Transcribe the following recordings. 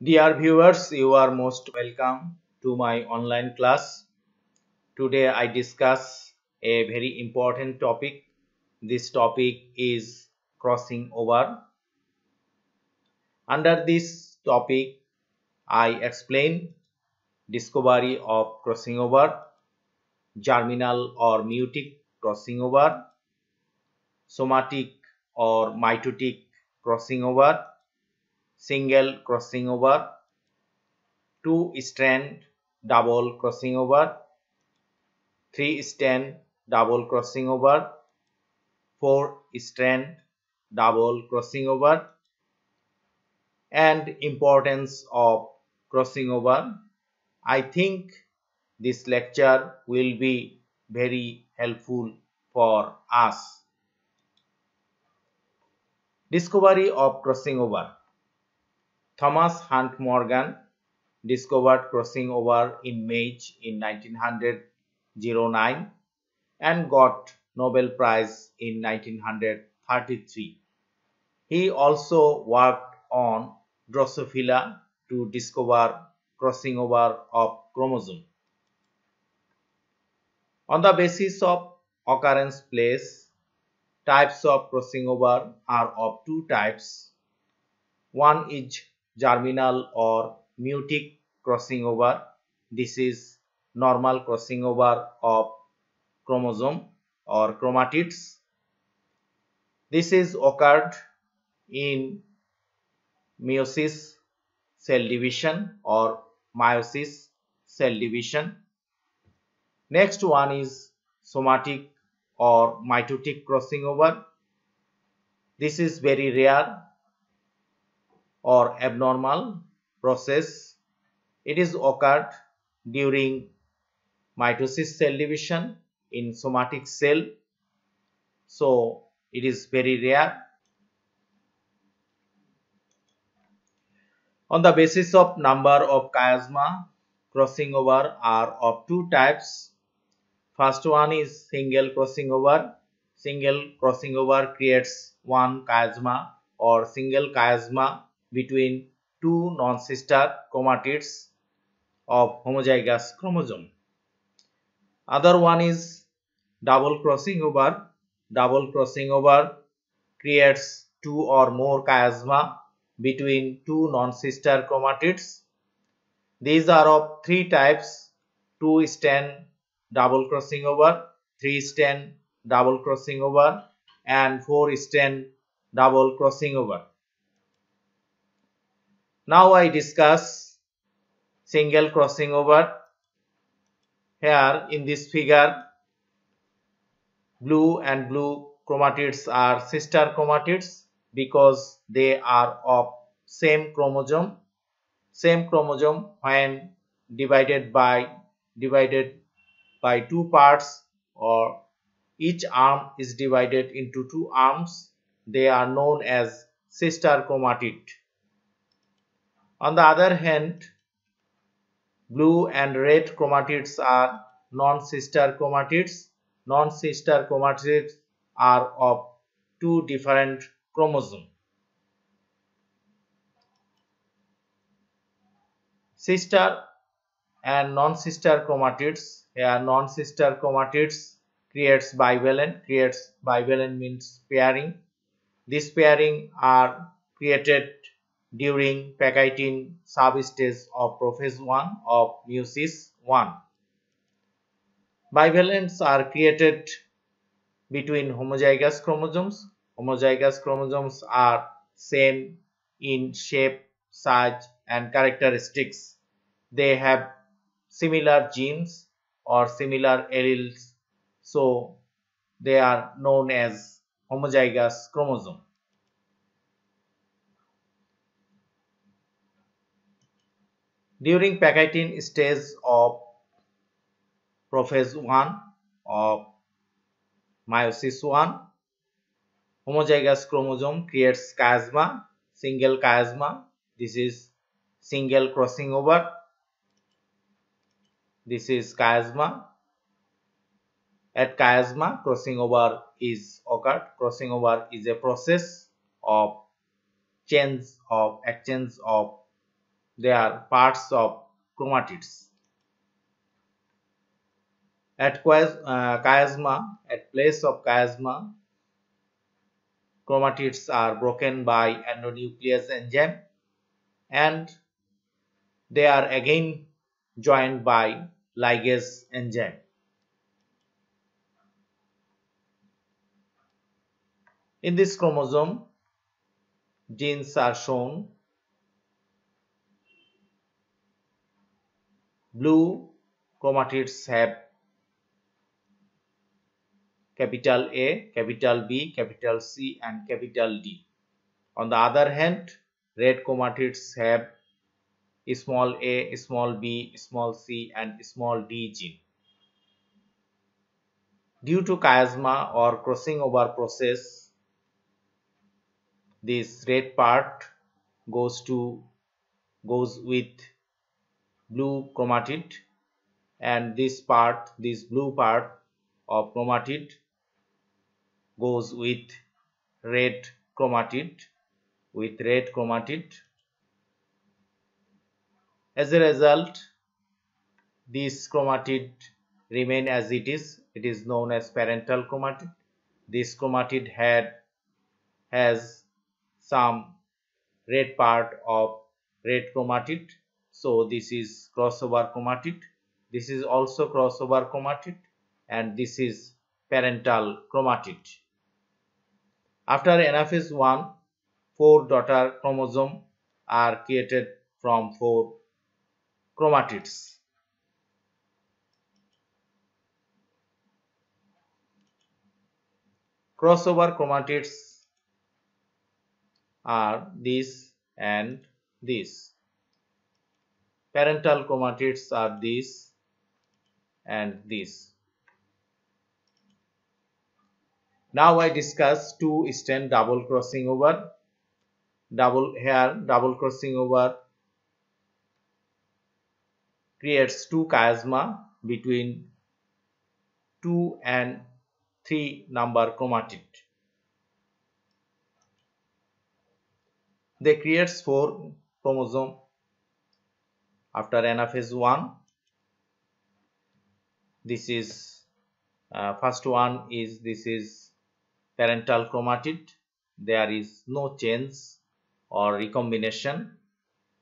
Dear viewers, you are most welcome to my online class. Today I discuss a very important topic. This topic is crossing over. Under this topic, I explain discovery of crossing over, germinal or meiotic crossing over, somatic or mitotic crossing over, single crossing over, two strand double crossing over, three strand double crossing over, four strand double crossing over, and importance of crossing over. I think this lecture will be very helpful for us. Discovery of crossing over. Thomas Hunt Morgan discovered crossing over in maize in 1909 and got Nobel Prize in 1933. He also worked on Drosophila to discover crossing over of chromosome. On the basis of occurrence place, types of crossing over are of two types. One is germinal or meiotic crossing over. This is normal crossing over of chromosome or chromatids. This is occurred in meiosis cell division or meiosis cell division. Next one is somatic or mitotic crossing over. This is very rare or abnormal process. It is occurred during mitosis cell division in somatic cell. So it is very rare. On the basis of number of chiasma, crossing over are of two types. First one is single crossing over. Single crossing over creates one chiasma or single chiasma between two non-sister chromatids of homozygous chromosome. Other one is double crossing over. Double crossing over creates two or more chiasma between two non-sister chromatids. These are of three types: two strand double crossing over, three strand double crossing over, and four strand double crossing over. Now I discuss single crossing over. Here in this figure, blue and blue chromatids are sister chromatids because they are of same chromosome. Same chromosome when divided by two parts, or each arm is divided into two arms, they are known as sister chromatid. On the other hand, blue and red chromatids are non-sister chromatids. Non-sister chromatids are of two different chromosomes. Sister and non-sister chromatids. Here non-sister chromatids creates bivalent. Bivalent means pairing. This pairing are created during Pachytene substage of prophase 1 of meiosis 1. Bivalents are created between homozygous chromosomes. Homozygous chromosomes are same in shape, size, and characteristics. They have similar genes or similar alleles, so they are known as homozygous chromosome. During Pachytene stage of prophase 1 of meiosis 1, homozygous chromosome creates chiasma, single chiasma. This is single crossing over. This is chiasma. At chiasma, crossing over is occurred. Crossing over is a process of exchange of They are parts of chromatids. At chiasma, at place of chiasma, chromatids are broken by endonuclease enzyme and they are again joined by ligase enzyme. In this chromosome, genes are shown. Blue chromatids have capital A, capital B, capital C and capital D. On the other hand, red chromatids have small a, small b, small c and small d gene. Due to chiasma or crossing over process, this red part goes with blue chromatid and this blue part of chromatid goes with red chromatid As a result, this chromatid remain as it is. It is known as parental chromatid. This chromatid has some red part of red chromatid. So this is crossover chromatid. This is also crossover chromatid and this is parental chromatid. After anaphase 1, 4 daughter chromosomes are created from 4 chromatids. Crossover chromatids are this and this. Parental chromatids are this and this. Now I discuss two-strand double crossing over. Double crossing over creates two chiasma between 2 and 3 number chromatid. They creates 4 chromosome after anaphase 1. This is first one is this is parental chromatid. There is no change or recombination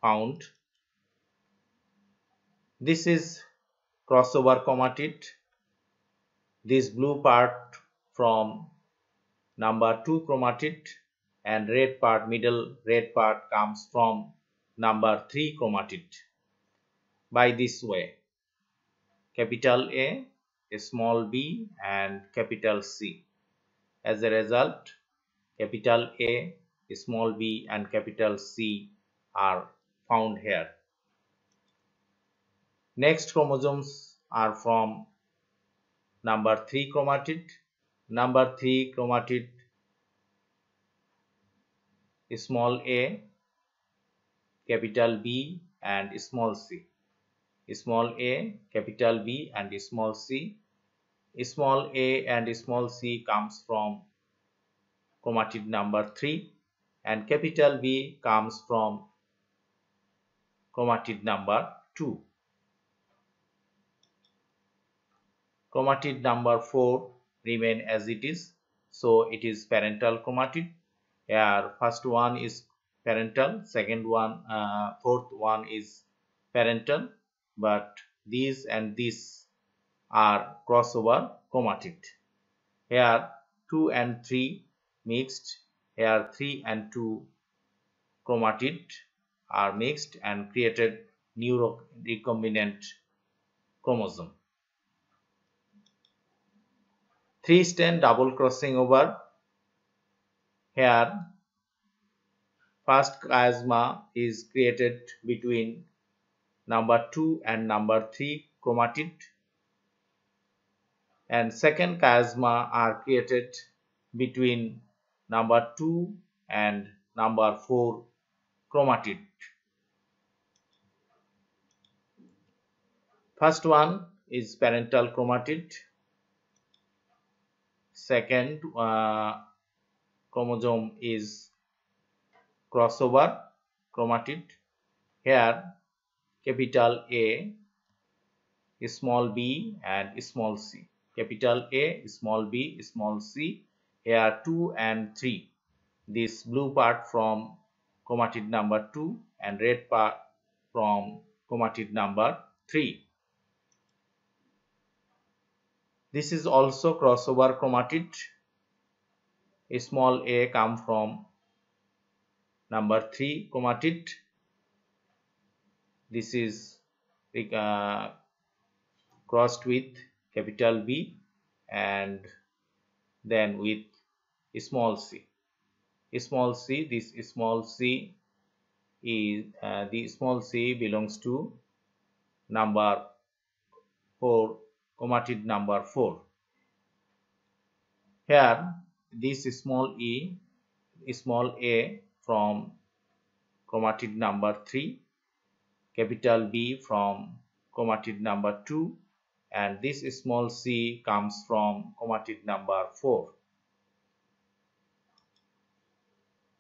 found. This is crossover chromatid. This blue part from number 2 chromatid and middle red part comes from number 3 chromatid. By this way, capital A, small b and capital C. As a result, capital A, small b and capital C are found here. Next chromosomes are from number 3 chromatid. Number 3 chromatid, small a, capital B and small c. Small a, capital B and small c. Small a and small c comes from chromatid number 3 and capital B comes from chromatid number 2. Chromatid number 4 remain as it is, so it is parental chromatid. Here first one is parental, fourth one is parental, but these and this are crossover chromatid. Here 2 and 3 mixed, here 3 and 2 chromatid are mixed and created new recombinant chromosome. 3-strand double crossing over. Here first chiasma is created between number 2 and number 3 chromatid and second chiasma are created between number 2 and number 4 chromatid. First one is parental chromatid. Second chromosome is crossover chromatid. Here capital A, small b and small c. Capital A, small b, small c. Here 2 and 3. This blue part from chromatid number 2 and red part from chromatid number 3. This is also crossover chromatid. A small a come from number 3 chromatid. This is crossed with capital B and then with small c. Small c, this small c is the small c belongs to number 4, chromatid number 4. Here this small a from chromatid number 3, capital B from chromatid number 2, and this small c comes from chromatid number 4.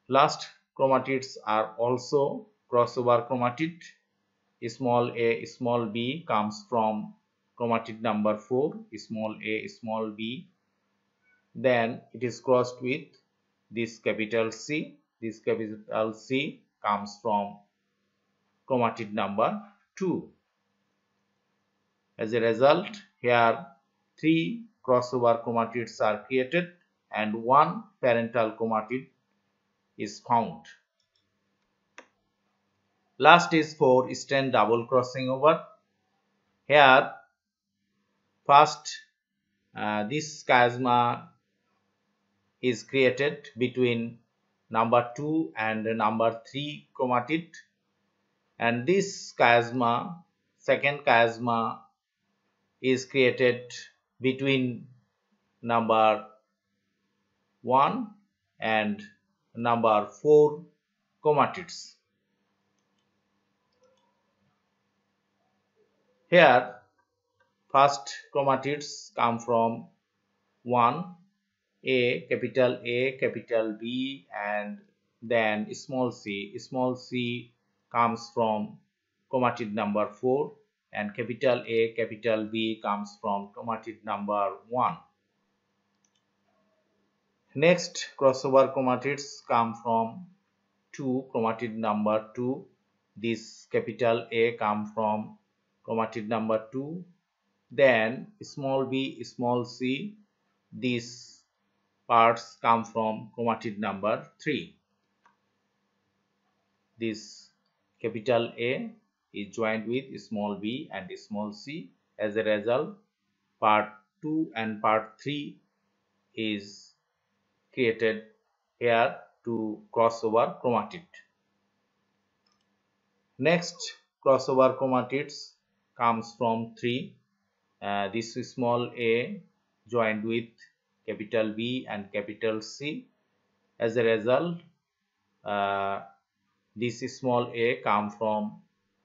Last chromatids are also crossover chromatid. Small a, small b comes from chromatid number 4, small a, small b. Then it is crossed with this capital C. This capital C comes from chromatid number 2. As a result, here 3 crossover chromatids are created and 1 parental chromatid is found. Last is for strand double crossing over. Here first this chiasma is created between number 2 and number 3 chromatid, and this chiasma, second chiasma, is created between number 1 and number 4 chromatids. Here first chromatids come from 1, A, capital B, and then small c. Small c comes from chromatid number 4, and capital A, capital B comes from chromatid number 1. Next crossover chromatids come from 2, chromatid number 2. This capital A come from chromatid number 2. Then small b, small c, these parts come from chromatid number 3. This capital A is joined with small b and small c. As a result, part 2 and part 3 is created here to crossover chromatid. Next crossover chromatids comes from 3. This small a joined with capital B and capital C. As a result, this small a come from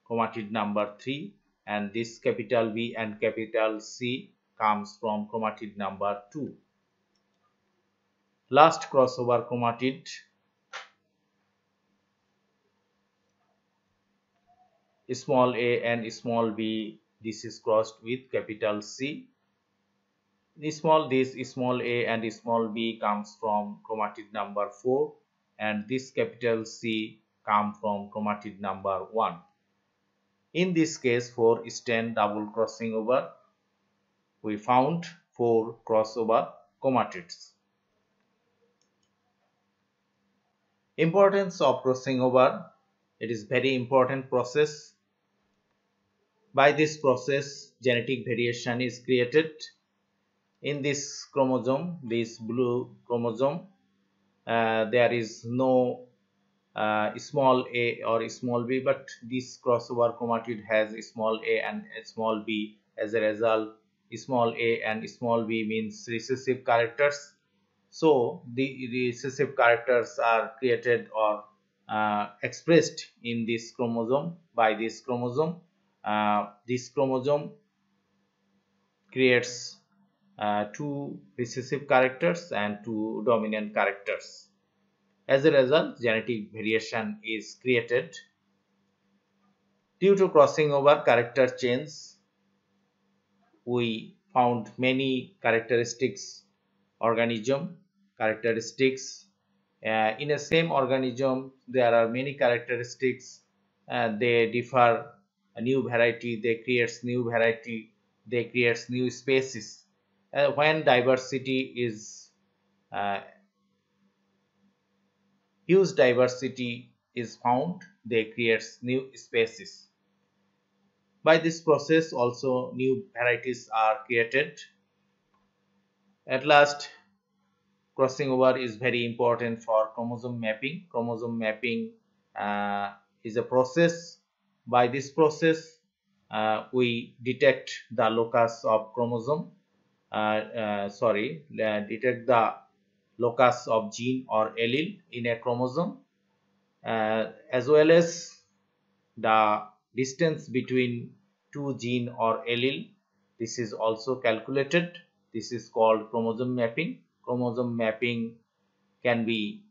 chromatid number 3, and this capital B and capital C comes from chromatid number 2. Last crossover chromatid small a and small b, this is crossed with capital C. This small a and small b comes from chromatid number 4, and this capital C come from chromatid number 1. In this case, for strand double crossing over, we found 4 crossover chromatids. Importance of crossing over: it is very important process. By this process, genetic variation is created. In this chromosome, this blue chromosome, there is no small a or small b, but this crossover chromatid has small a and small b. As a result, small a and small b means recessive characters. So the recessive characters are created or expressed in this chromosome. By this chromosome, creates 2 recessive characters and 2 dominant characters. As a result, genetic variation is created. Due to crossing over character change, we found many characteristics. In a same organism, there are many characteristics. They differ. A new variety, they creates new variety. They creates new species. When diversity is huge diversity is found, they creates new species. By this process, also new varieties are created. At last, crossing over is very important for chromosome mapping. Chromosome mapping is a process. By this process, we detect the locus of chromosome. Detect the locus of gene or allele in a chromosome, as well as the distance between two gene or allele. This is also calculated. This is called chromosome mapping. Chromosome mapping can be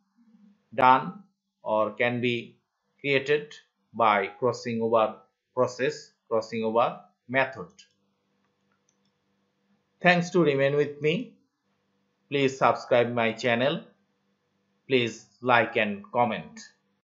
done or can be created by crossing over process, crossing over method. Thanks to remain with me. Please subscribe my channel. Please like and comment.